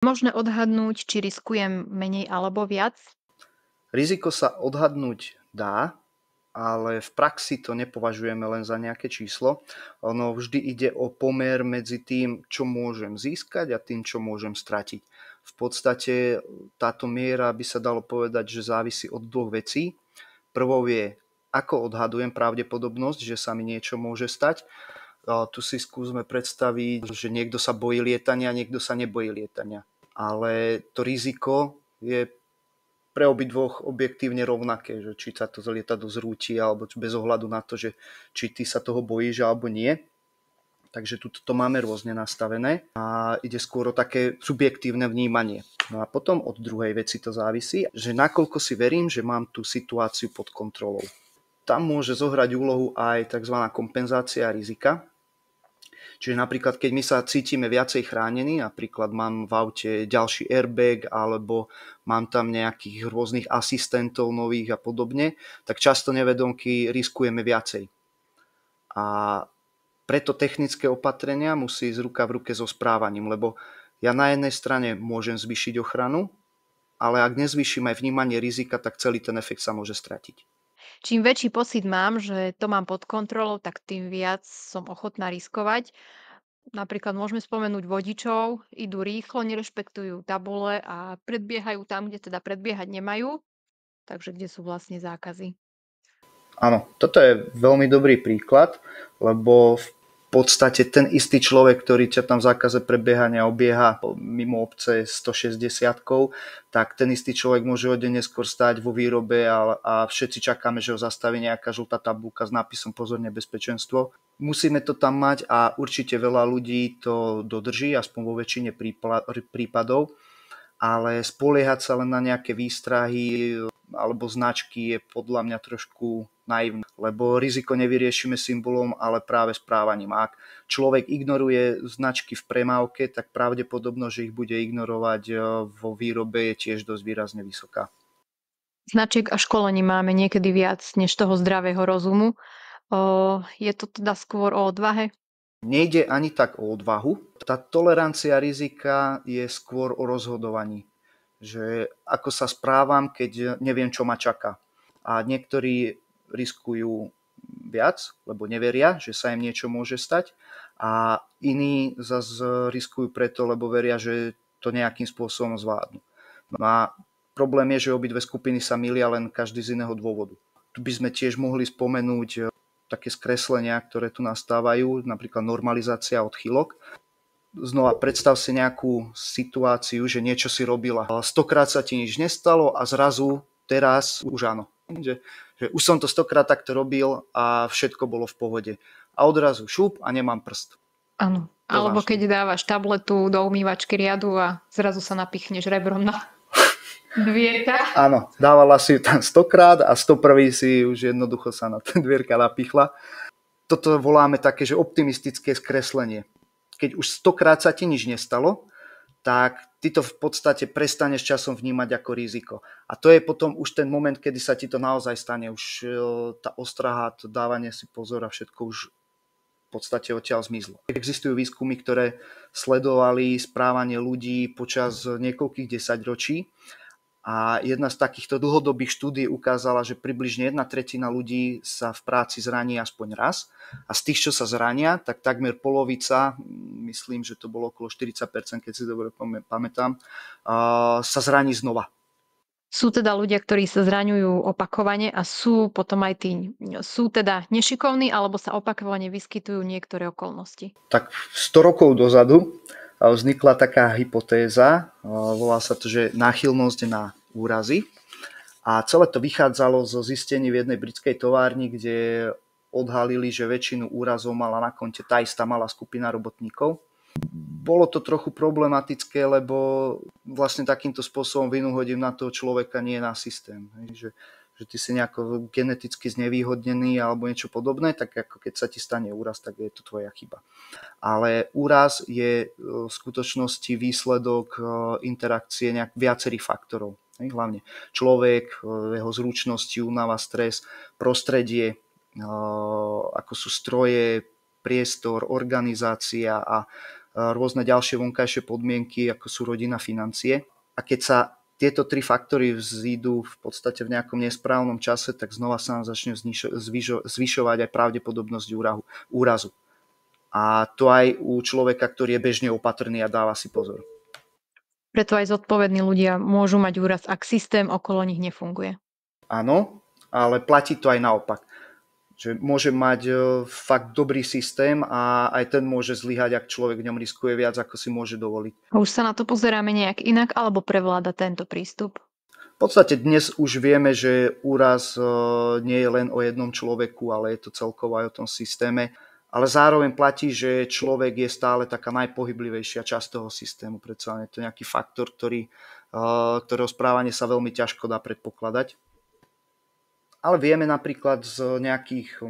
Možné odhadnúť, či riskujem menej alebo viac? Riziko sa odhadnúť dá, ale v praxi to nepovažujeme len za nejaké číslo. Ono vždy ide o pomer medzi tým, čo môžem získať a tým, čo môžem stratiť. V podstate táto miera by sa dalo povedať, že závisí od dvoch vecí. Prvou je, ako odhadujem pravdepodobnosť, že sa mi niečo môže stať. Tu si skúsme predstaviť, že niekto sa bojí lietania, niekto sa nebojí lietania. Ale to riziko je pre obidvoch objektívne rovnaké, že či sa to lietadlo zrúti, alebo bez ohľadu na to, že či ty sa toho bojíš alebo nie. Takže tu to máme rôzne nastavené a ide skôr o také subjektívne vnímanie. No a potom od druhej veci to závisí, že nakoľko si verím, že mám tú situáciu pod kontrolou. Tam môže zohrať úlohu aj tzv. Kompenzácia rizika. Čiže napríklad, keď my sa cítime viacej chránení, napríklad mám v aute ďalší airbag alebo mám tam nejakých rôznych asistentov nových a podobne, tak často nevedomky riskujeme viacej. A preto technické opatrenia musí ísť ruka v ruke so správaním, lebo ja na jednej strane môžem zvýšiť ochranu, ale ak nezvýšim aj vnímanie rizika, tak celý ten efekt sa môže stratiť. Čím väčší pocit mám, že to mám pod kontrolou, tak tým viac som ochotná riskovať. Napríklad môžeme spomenúť vodičov, idú rýchlo, nerešpektujú tabule a predbiehajú tam, kde teda predbiehať nemajú, takže kde sú vlastne zákazy. Áno, toto je veľmi dobrý príklad, lebo v podstate ten istý človek, ktorý ťa tam v zákaze prebiehania obieha mimo obce 160, tak ten istý človek môže o deň neskôr stáť vo výrobe a všetci čakáme, že ho zastaví nejaká žltá tabulka s nápisom pozor nebezpečenstvo. Musíme to tam mať a určite veľa ľudí to dodrží, aspoň vo väčšine prípadov, ale spoliehať sa len na nejaké výstrahy alebo značky je podľa mňa trošku naivné, lebo riziko nevyriešime symbolom, ale práve správaním. Ak človek ignoruje značky v premávke, tak pravdepodobnosť, že ich bude ignorovať vo výrobe je tiež dosť výrazne vysoká. Značiek a školení máme niekedy viac než toho zdravého rozumu. Je to teda skôr o odvahe? Nejde ani tak o odvahu. Tá tolerancia rizika je skôr o rozhodovaní. Že ako sa správam, keď neviem, čo ma čaká. A niektorí riskujú viac, lebo neveria, že sa im niečo môže stať. A iní zase riskujú preto, lebo veria, že to nejakým spôsobom zvládnu. No a problém je, že obidve skupiny sa milia len každý z iného dôvodu. Tu by sme tiež mohli spomenúť také skreslenia, ktoré tu nastávajú, napríklad normalizácia odchýlok. Znova predstav si nejakú situáciu, že niečo si robila. 100-krát sa ti nič nestalo a zrazu teraz už áno. Že už som to 100-krát takto robil a všetko bolo v pohode. A odrazu šup a nemám prst. Áno. Alebo keď dávaš tabletu do umývačky riadu a zrazu sa napichneš rebrom na dvierka. Áno, dávala si ju tam 100-krát a 101. si už jednoducho sa na dvierka napichla. Toto voláme také, že optimistické skreslenie. Keď už 100-krát sa ti nič nestalo, tak ty to v podstate prestaneš časom vnímať ako riziko. A to je potom už ten moment, kedy sa ti to naozaj stane. Už tá ostraha, to dávanie si pozor a všetko už v podstate odtiaľ zmizlo. Existujú výskumy, ktoré sledovali správanie ľudí počas niekoľkých desaťročí. A jedna z takýchto dlhodobých štúdií ukázala, že približne 1/3 ľudí sa v práci zraní aspoň raz. A z tých, čo sa zrania, tak takmer polovica, myslím, že to bolo okolo 40%, keď si dobre pamätám, sa zraní znova. Sú teda ľudia, ktorí sa zraňujú opakovane a sú potom aj tí, sú teda nešikovní alebo sa opakovane vyskytujú niektoré okolnosti. Tak 100 rokov dozadu vznikla taká hypotéza, volá sa to, že náchylnosť na úrazy. A celé to vychádzalo zo zistení v jednej britskej továrni, kde odhalili, že väčšinu úrazov mala na konte tá istá malá skupina robotníkov. Bolo to trochu problematické, lebo vlastne takýmto spôsobom vynúhodím na toho človeka, nie na systém. Že ty si nejako geneticky znevýhodnený alebo niečo podobné, tak ako keď sa ti stane úraz, tak je to tvoja chyba. Ale úraz je v skutočnosti výsledok interakcie viacerých faktorov. Hlavne človek, jeho zručnosti, únava, stres, prostredie, ako sú stroje, priestor, organizácia a rôzne ďalšie vonkajšie podmienky, ako sú rodina, financie. A keď sa tieto tri faktory vzídu v podstate v nejakom nesprávnom čase, tak znova sa nám začne zvyšovať aj pravdepodobnosť úrazu. A to aj u človeka, ktorý je bežne opatrný a dáva si pozor. Preto aj zodpovední ľudia môžu mať úraz, ak systém okolo nich nefunguje. Áno, ale platí to aj naopak. Že môže mať fakt dobrý systém a aj ten môže zlyhať, ak človek v ňom riskuje viac, ako si môže dovoliť. A už sa na to pozeráme nejak inak, alebo prevláda tento prístup? V podstate dnes už vieme, že úraz nie je len o jednom človeku, ale je to celkovo aj o tom systéme. Ale zároveň platí, že človek je stále taká najpohyblivejšia časť toho systému. Predsa je to nejaký faktor, ktorého správanie sa veľmi ťažko dá predpokladať. Ale vieme napríklad z nejakých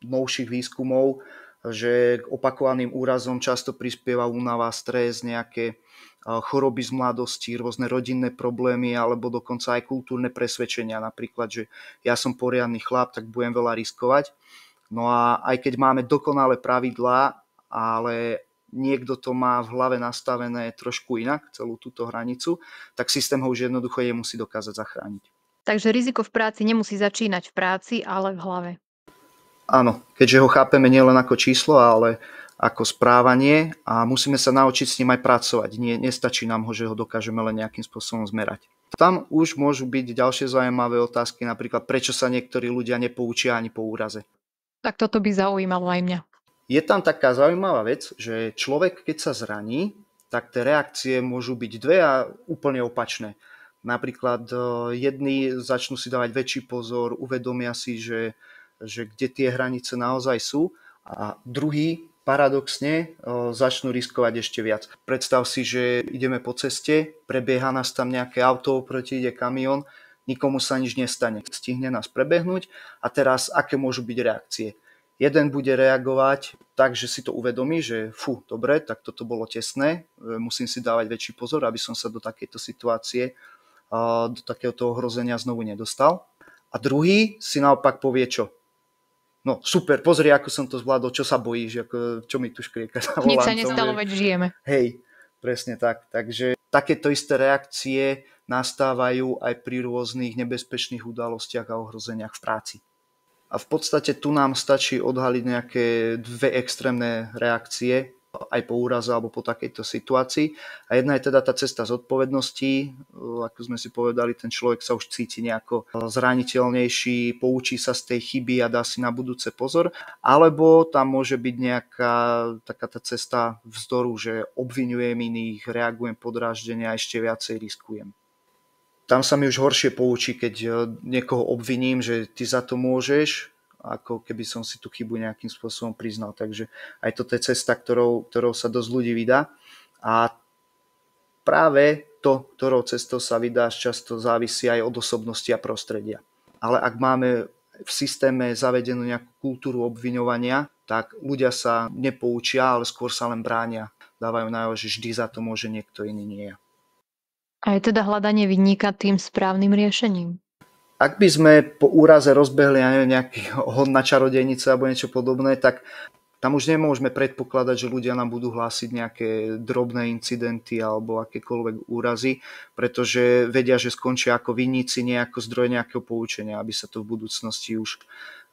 novších výskumov, že k opakovaným úrazom často prispieva únava, stres, nejaké choroby z mladosti, rôzne rodinné problémy alebo dokonca aj kultúrne presvedčenia. Napríklad, že ja som poriadny chlap, tak budem veľa riskovať. No a aj keď máme dokonalé pravidlá, ale niekto to má v hlave nastavené trošku inak, celú túto hranicu, tak systém ho už jednoducho musí dokázať zachrániť. Takže riziko v práci nemusí začínať v práci, ale v hlave. Áno, keďže ho chápeme nielen ako číslo, ale ako správanie a musíme sa naučiť s ním aj pracovať. Nestačí nám ho, že ho dokážeme len nejakým spôsobom zmerať. Tam už môžu byť ďalšie zaujímavé otázky, napríklad prečo sa niektorí ľudia nepoučia ani po úraze. Tak toto by zaujímalo aj mňa. Je tam taká zaujímavá vec, že človek, keď sa zraní, tak tie reakcie môžu byť dve a úplne opačné. Napríklad jedni začnú si dávať väčší pozor, uvedomia si, že kde tie hranice naozaj sú a druhí paradoxne začnú riskovať ešte viac. Predstav si, že ideme po ceste, prebieha nás tam nejaké auto, oproti ide kamión, nikomu sa nič nestane. Stihne nás prebehnúť a teraz aké môžu byť reakcie? Jeden bude reagovať tak, že si to uvedomí, že dobre, tak toto bolo tesné, musím si dávať väčší pozor, aby som sa do takejto situácie, do takéhoto ohrozenia znovu nedostal. A druhý si naopak povie čo? No super, pozri, ako som to zvládol, čo sa bojíš, čo mi tu škrieka za volantom. Nič sa nestalo, veď žijeme. Hej, presne tak. Takže takéto isté reakcie nastávajú aj pri rôznych nebezpečných udalostiach a ohrozeniach v práci. A v podstate tu nám stačí odhaliť nejaké dve extrémne reakcie, aj po úraze alebo po takejto situácii. A jedna je teda tá cesta zodpovednosti, ako sme si povedali, ten človek sa už cíti nejako zraniteľnejší, poučí sa z tej chyby a dá si na budúce pozor. Alebo tam môže byť nejaká taká tá cesta vzdoru, že obviňujem iných, reagujem podráždene a ešte viacej riskujem. Tam sa mi už horšie poučí, keď niekoho obviním, že ty za to môžeš, ako keby som si tú chybu nejakým spôsobom priznal. Takže aj toto je cesta, ktorou sa dosť ľudí vydá. A práve to, ktorou cestou sa vydá, často závisí aj od osobnosti a prostredia. Ale ak máme v systéme zavedenú nejakú kultúru obviňovania, tak ľudia sa nepoučia, ale skôr sa len bránia. Dávajú najavo, že vždy za to môže niekto iný, nie ja. A je teda hľadanie vinníka tým správnym riešením? Ak by sme po úraze rozbehli nejaký hod na čarodejnice alebo niečo podobné, tak tam už nemôžeme predpokladať, že ľudia nám budú hlásiť nejaké drobné incidenty alebo akékoľvek úrazy, pretože vedia, že skončia ako vinníci, nie ako zdroj nejakého poučenia, aby sa to v budúcnosti už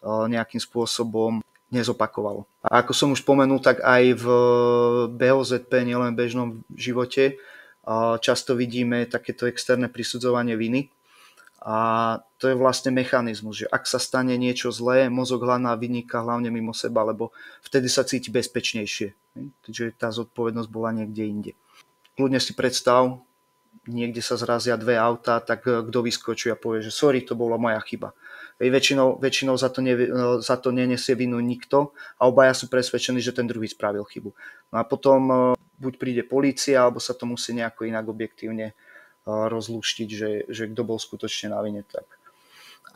nejakým spôsobom nezopakovalo. A ako som už spomenul, tak aj v BOZP, nielen v bežnom živote, často vidíme takéto externé prisudzovanie viny. A to je vlastne mechanizmus, že ak sa stane niečo zlé, mozog hľadá vinníka hlavne mimo seba, lebo vtedy sa cíti bezpečnejšie. Takže tá zodpovednosť bola niekde inde. Kľudne si predstav, niekde sa zrazia dve autá, tak kto vyskočí a povie, že sorry, to bola moja chyba. Väčšinou za to nenesie vinu nikto a obaja sú presvedčení, že ten druhý spravil chybu. No a potom buď príde polícia, alebo sa to musí nejako inak objektívne rozlúštiť, že kto bol skutočne na vine. Tak.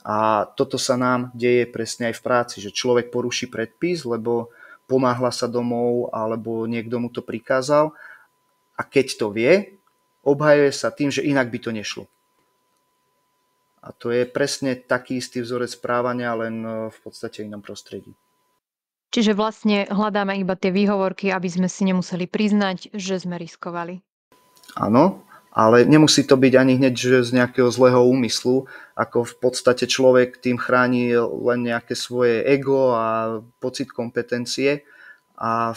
A toto sa nám deje presne aj v práci, že človek poruší predpis, lebo ponáhla sa domov alebo niekto mu to prikázal a keď to vie, obhajuje sa tým, že inak by to nešlo. A to je presne taký istý vzorec správania, len v podstate inom prostredí. Čiže vlastne hľadáme iba tie výhovorky, aby sme si nemuseli priznať, že sme riskovali. Áno, ale nemusí to byť ani hneď že z nejakého zlého úmyslu, ako v podstate človek tým chráni len nejaké svoje ego a pocit kompetencie a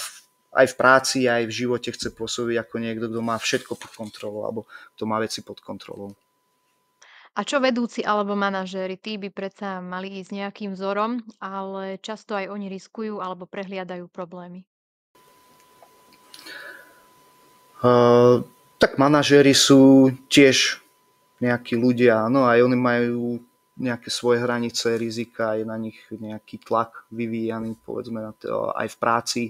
aj v práci, aj v živote chce pôsobiť ako niekto, kto má všetko pod kontrolou alebo kto má veci pod kontrolou. A čo vedúci alebo manažéri, tí by predsa mali ísť nejakým vzorom, ale často aj oni riskujú alebo prehliadajú problémy. Uh, tak manažéri sú tiež nejakí ľudia, áno, aj oni majú nejaké svoje hranice rizika, je na nich nejaký tlak vyvíjaný, povedzme, aj v práci,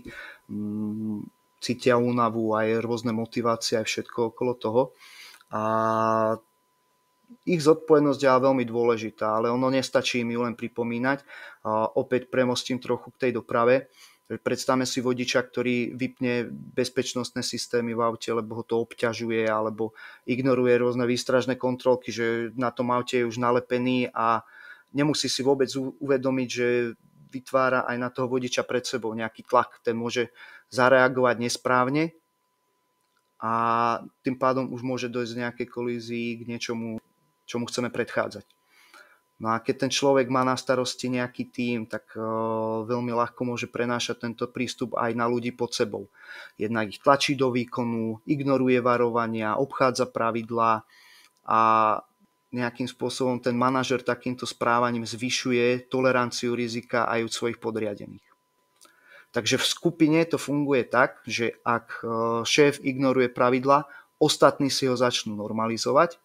cítia únavu, aj rôzne motivácie, aj všetko okolo toho. A ich zodpovednosť je veľmi dôležitá, ale ono nestačí mi len pripomínať. Opäť premostím trochu k tej doprave. Predstavme si vodiča, ktorý vypne bezpečnostné systémy v aute, lebo ho to obťažuje, alebo ignoruje rôzne výstražné kontrolky, že na tom aute je už nalepený a nemusí si vôbec uvedomiť, že vytvára aj na toho vodiča pred sebou nejaký tlak. Ten môže zareagovať nesprávne a tým pádom už môže dojsť k nejakej kolízii, k niečomu, čomu chceme predchádzať. No a keď ten človek má na starosti nejaký tím, tak veľmi ľahko môže prenášať tento prístup aj na ľudí pod sebou. Jednak ich tlačí do výkonu, ignoruje varovania, obchádza pravidlá a nejakým spôsobom ten manažer takýmto správaním zvyšuje toleranciu rizika aj u svojich podriadených. Takže v skupine to funguje tak, že ak šéf ignoruje pravidla, ostatní si ho začnú normalizovať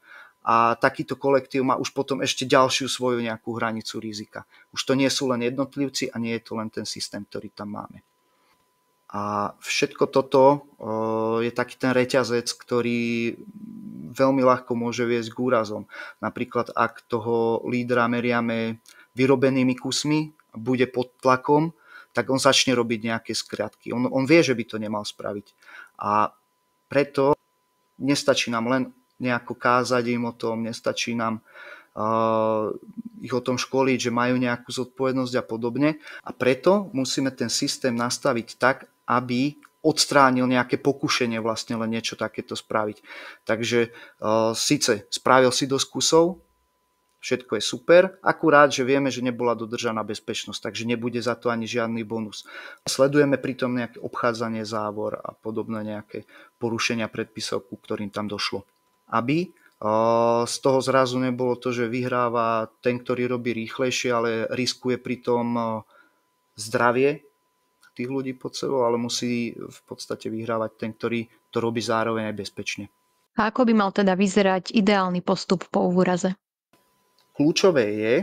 a takýto kolektív má už potom ešte ďalšiu svoju nejakú hranicu rizika. Už to nie sú len jednotlivci a nie je to len ten systém, ktorý tam máme. A všetko toto je taký ten reťazec, ktorý veľmi ľahko môže viesť k úrazom. Napríklad, ak toho lídra meriame vyrobenými kusmi, bude pod tlakom, tak on začne robiť nejaké skratky. On vie, že by to nemal spraviť. A preto nestačí nám len nejako kázať im o tom, nestačí nám ich o tom školiť, že majú nejakú zodpovednosť a podobne. A preto musíme ten systém nastaviť tak, aby odstránil nejaké pokušenie vlastne len niečo takéto spraviť. Takže síce spravil si dosť kusov, všetko je super, akurát, že vieme, že nebola dodržaná bezpečnosť, takže nebude za to ani žiadny bonus. Sledujeme pritom nejaké obchádzanie závor a podobné nejaké porušenia predpisov, ku ktorým tam došlo. Aby z toho zrazu nebolo to, že vyhráva ten, ktorý robí rýchlejšie, ale riskuje pritom zdravie tých ľudí pod sebou, ale musí v podstate vyhrávať ten, ktorý to robí zároveň aj bezpečne. A ako by mal teda vyzerať ideálny postup po úraze? Kľúčové je,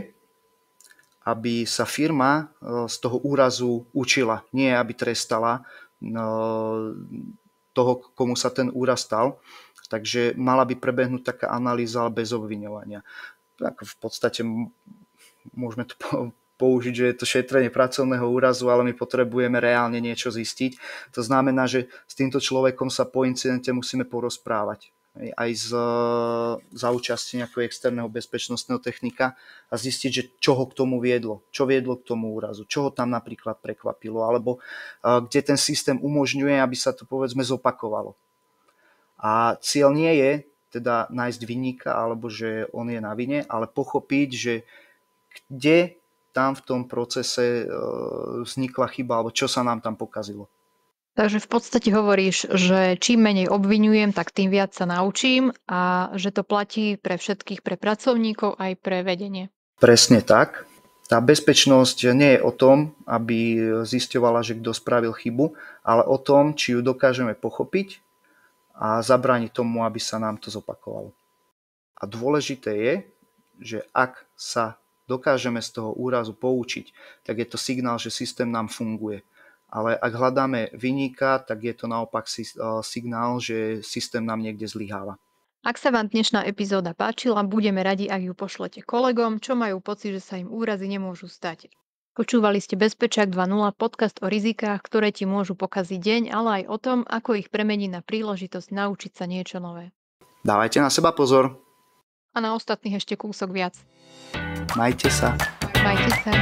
aby sa firma z toho úrazu učila, nie aby trestala toho, komu sa ten úraz stal. Takže mala by prebehnúť taká analýza, ale bez obviňovania. Tak v podstate môžeme to použiť, že je to šetrenie pracovného úrazu, ale my potrebujeme reálne niečo zistiť. To znamená, že s týmto človekom sa po incidente musíme porozprávať. Aj za účasti nejakého externého bezpečnostného technika a zistiť, že čo ho k tomu viedlo. Čo viedlo k tomu úrazu. Čo ho tam napríklad prekvapilo. Alebo kde ten systém umožňuje, aby sa to povedzme zopakovalo. A cieľ nie je teda nájsť vinníka alebo že on je na vine, ale pochopiť, že kde tam v tom procese vznikla chyba alebo čo sa nám tam pokazilo. Takže v podstate hovoríš, že čím menej obviňujem, tak tým viac sa naučím a že to platí pre všetkých, pre pracovníkov aj pre vedenie. Presne tak. Tá bezpečnosť nie je o tom, aby zisťovala, že kto spravil chybu, ale o tom, či ju dokážeme pochopiť a zabrániť tomu, aby sa nám to zopakovalo. A dôležité je, že ak sa dokážeme z toho úrazu poučiť, tak je to signál, že systém nám funguje. Ale ak hľadáme vinníka, tak je to naopak signál, že systém nám niekde zlyháva. Ak sa vám dnešná epizóda páčila, budeme radi, ak ju pošlete kolegom, čo majú pocit, že sa im úrazy nemôžu stať. Počúvali ste Bezpečák 2.0, podcast o rizikách, ktoré ti môžu pokaziť deň, ale aj o tom, ako ich premeniť na príležitosť naučiť sa niečo nové. Dávajte na seba pozor. A na ostatných ešte kúsok viac. Majte sa. Majte sa.